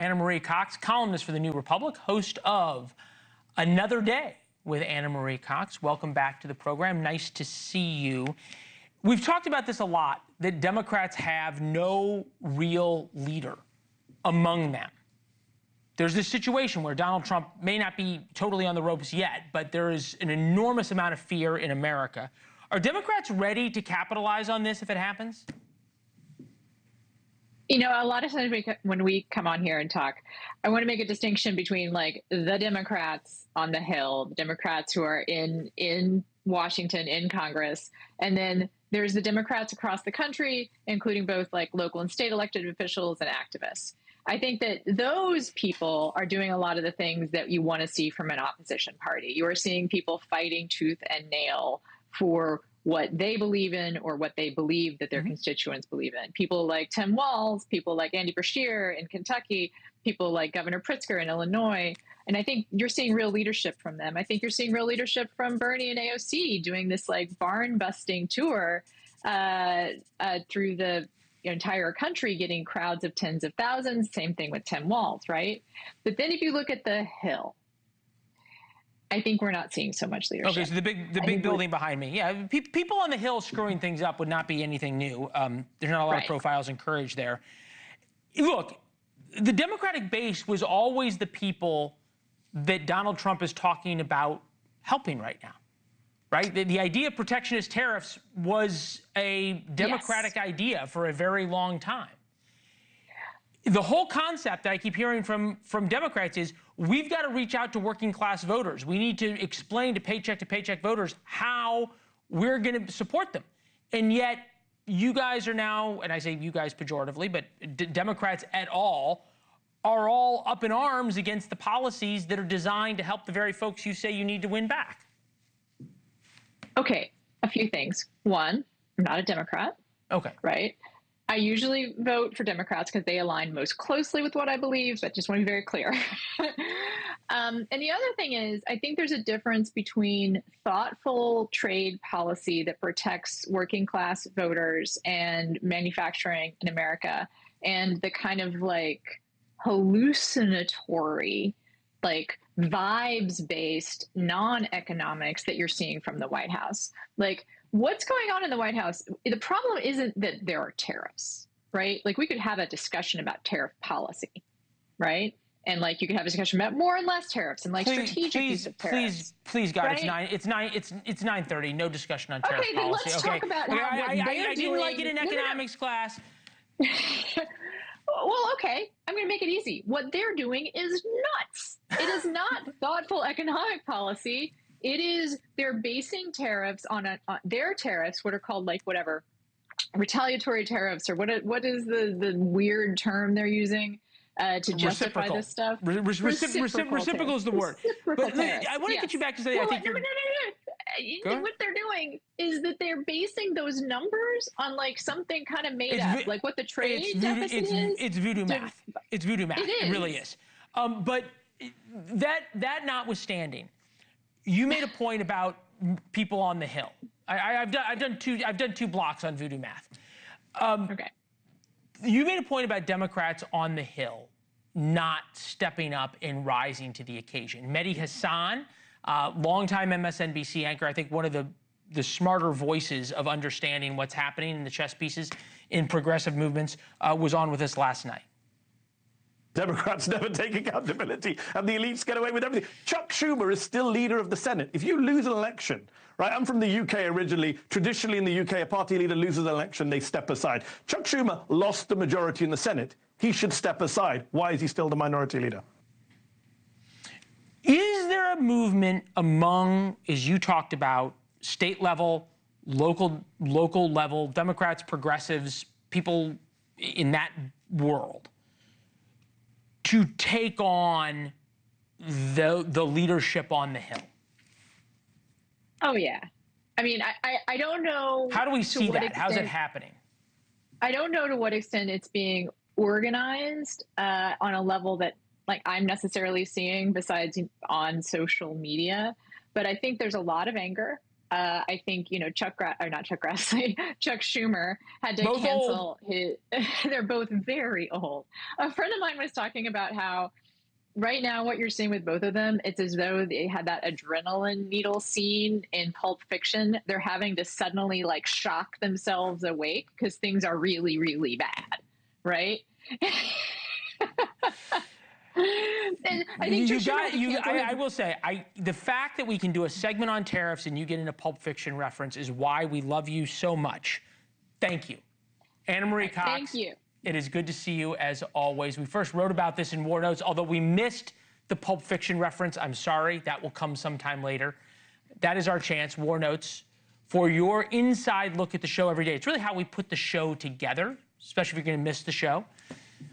Marie Cox, columnist for the New Republic, host of Another Day with Marie Cox. Welcome back to the program. Nice to see you. We've talked about this a lot, that Democrats have no real leader among them. There's this situation where Donald Trump may not be totally on the ropes yet, but there is an enormous amount of fear in America. Are Democrats ready to capitalize on this if it happens? You know, a lot of times when we come on here and talk, I want to make a distinction between like the Democrats on the Hill, the Democrats who are in Washington, in Congress, and then there's the Democrats across the country, including both like local and state elected officials and activists. I think that those people are doing a lot of the things that you want to see from an opposition party. You are seeing people fighting tooth and nail for what they believe in or what they believe that their constituents believe in. People like Tim Walz, people like Andy Beshear in Kentucky, people like Governor Pritzker in Illinois. And I think you're seeing real leadership from them. I think you're seeing real leadership from Bernie and AOC doing this like barn busting tour through the entire country, getting crowds of tens of thousands. Same thing with Tim Walz, right? But then if you look at the Hill, I think we're not seeing so much leadership. Okay, so the big building behind me. Yeah, people on the Hill screwing things up would not be anything new. There's not a lot of profiles encouraged there. Look, the Democratic base was always the people that Donald Trump is talking about helping right now, right? The idea of protectionist tariffs was a Democratic idea for a very long time. The whole concept that I keep hearing from Democrats is we've got to reach out to working class voters. We need to explain to paycheck voters how we're going to support them. And yet you guys are now, and I say you guys pejoratively, but Democrats at all are all up in arms against the policies that are designed to help the very folks you say you need to win back. Okay, a few things. One, I'm not a Democrat. Okay. Right? I usually vote for Democrats because they align most closely with what I believe, but just want to be very clear. And the other thing is, I think there's a difference between thoughtful trade policy that protects working class voters and manufacturing in America and the kind of like hallucinatory, like vibes-based non-economics that you're seeing from the White House. Like, what's going on in the White House? The problem isn't that there are tariffs, right? Like we could have a discussion about tariff policy, right? And like you could have a discussion about more and less tariffs and like strategic use of tariffs. Please, God, right? It's 9:30. No discussion on tariff policy. Then let's talk about how I didn't like it in economics class. Well, okay, I'm going to make it easy. What they're doing is nuts. It is not thoughtful economic policy. It is, they're basing tariffs on their tariffs, what are called like whatever, retaliatory tariffs, or what is the weird term they're using to justify this stuff? Reciprocal is the word. But I want to get you back to say, well, I think what they're doing is that they're basing those numbers on like something kind of made up, like what the trade deficit is. It's voodoo math. It's voodoo math. It really is. But that notwithstanding, you made a point about people on the Hill. I've done two blocks on voodoo math. Okay. You made a point about Democrats on the Hill not stepping up and rising to the occasion. Mehdi Hasan, longtime MSNBC anchor, I think one of the smarter voices of understanding what's happening in the chess pieces in progressive movements, was on with us last night. Democrats never take accountability, and the elites get away with everything. Chuck Schumer is still leader of the Senate. If you lose an election, right? I'm from the UK originally. Traditionally in the UK, a party leader loses an election, they step aside. Chuck Schumer lost the majority in the Senate. He should step aside. Why is he still the minority leader? Is there a movement among, as you talked about, state level, local level, Democrats, progressives, people in that world, to take on the leadership on the Hill? Oh, yeah. I mean, I don't know. How do we see that? How's it happening? I don't know to what extent it's being organized on a level that like I'm necessarily seeing besides on social media. But I think there's a lot of anger. I think, Chuck Schumer had to Both cancel his. They're both very old. A friend of mine was talking about how right now what you're seeing with both of them, it's as though they had that adrenaline needle scene in Pulp Fiction. They're having to suddenly like shock themselves awake because things are really, really bad, right? And I think I will say, the fact that we can do a segment on tariffs and you get into Pulp Fiction reference is why we love you so much. Thank you. Marie Cox. Thank you. It is good to see you as always. We first wrote about this in War Notes, although we missed the Pulp Fiction reference. I'm sorry. That will come sometime later. That is our chance, War Notes, for your inside look at the show every day. It's really how we put the show together, especially if you're going to miss the show.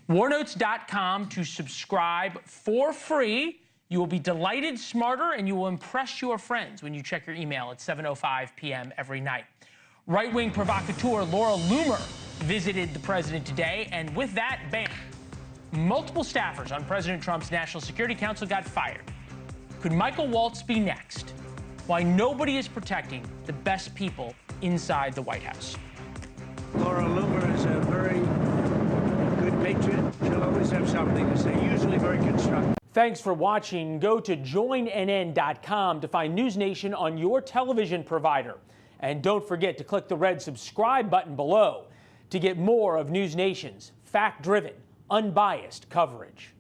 Warnotes.com to subscribe for free. You will be delighted, smarter, and you will impress your friends when you check your email at 7:05 p.m. every night. Right-wing provocateur Laura Loomer visited the president today, and with that, bam, multiple staffers on President Trump's National Security Council got fired. Could Michael Waltz be next? Why nobody is protecting the best people inside the White House. Laura Loomer is a very good patriot. She'll always have something to say, usually very constructive. Thanks for watching. Go to joinnn.com to find NewsNation on your television provider. And don't forget to click the red subscribe button below to get more of NewsNation's fact-driven, unbiased coverage.